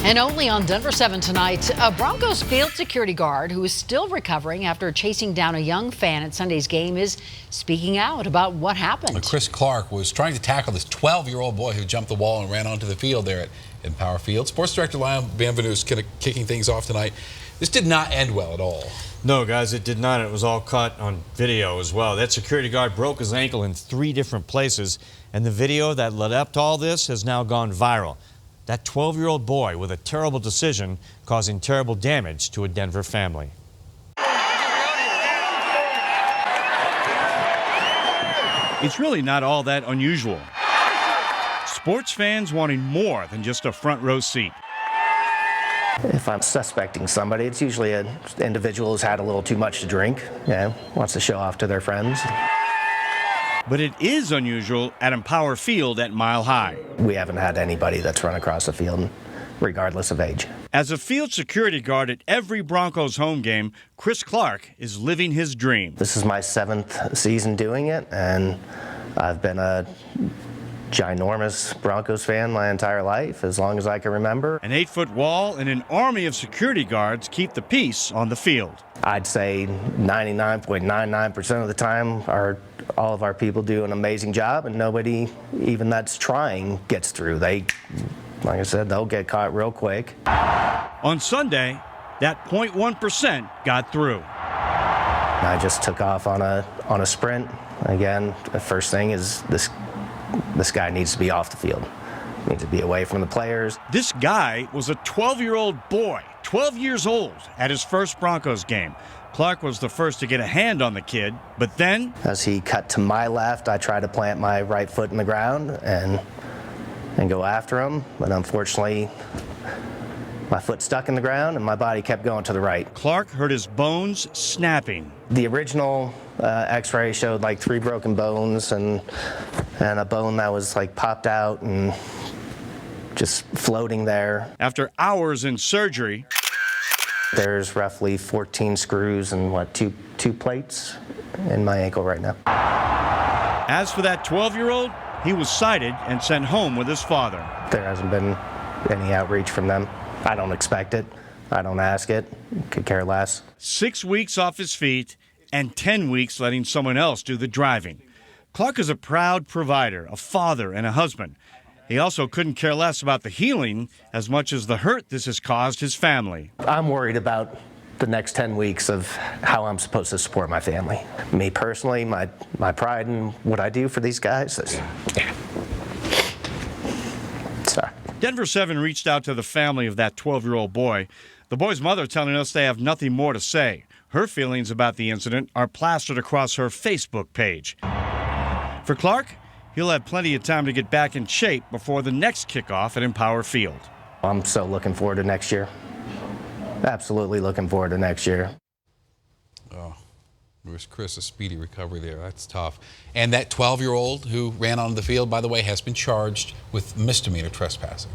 And only on Denver 7 tonight, a Broncos field security guard who is still recovering after chasing down a young fan at Sunday's game is speaking out about what happened. Chris Clark was trying to tackle this 12-year-old boy who jumped the wall and ran onto the field there at Empower Field. Sports Director Lyle Bienvenu is kicking things off tonight. This did not end well at all. No, guys, it did not. It was all caught on video as well. That security guard broke his ankle in 3 different places, and the video that led up to all this has now gone viral. That 12-year-old boy with a terrible decision causing terrible damage to a Denver family. It's really not all that unusual. Sports fans wanting more than just a front row seat. If I'm suspecting somebody, it's usually an individual who's had a little too much to drink, wants to show off to their friends. But it is unusual at Empower Field at Mile High. We haven't had anybody that's run across the field, regardless of age. As a field security guard at every Broncos home game, Chris Clark is living his dream. This is my 7th season doing it, and I've been a ginormous Broncos fan my entire life, as long as I can remember. An 8-foot wall and an army of security guards keep the peace on the field. I'd say 99.99% of the time all of our people do an amazing job, and nobody even that's trying gets through. Like I said, they'll get caught real quick. On Sunday, that 0.1% got through. I just took off on a sprint. Again, the first thing is this guy needs to be off the field. Needs to be away from the players. This guy was a 12-year-old boy, 12 years old, at his first Broncos game. Clark was the first to get a hand on the kid, but then, as he cut to my left, I tried to plant my right foot in the ground and go after him, but unfortunately, my foot stuck in the ground and my body kept going to the right. Clark heard his bones snapping. The original x-ray showed like 3 broken bones and a bone that was like popped out and just floating there. After hours in surgery, there's roughly 14 screws and two plates in my ankle right now. As for that 12-year-old, he was cited and sent home with his father. There hasn't been any outreach from them. I don't expect it. I don't ask it. Could care less. 6 weeks off his feet and 10 weeks letting someone else do the driving. Clark is a proud provider, a father, and a husband. He also couldn't care less about the healing as much as the hurt this has caused his family. I'm worried about the next 10 weeks of how I'm supposed to support my family. Me personally, my pride in what I do for these guys. Sorry. Denver 7 reached out to the family of that 12-year-old boy. The boy's mother telling us they have nothing more to say. Her feelings about the incident are plastered across her Facebook page. For Clark, he'll have plenty of time to get back in shape before the next kickoff at Empower Field. I'm so looking forward to next year. Absolutely looking forward to next year. Oh, wish Chris a speedy recovery there. That's tough. And that 12-year-old who ran onto the field, by the way, has been charged with misdemeanor trespassing.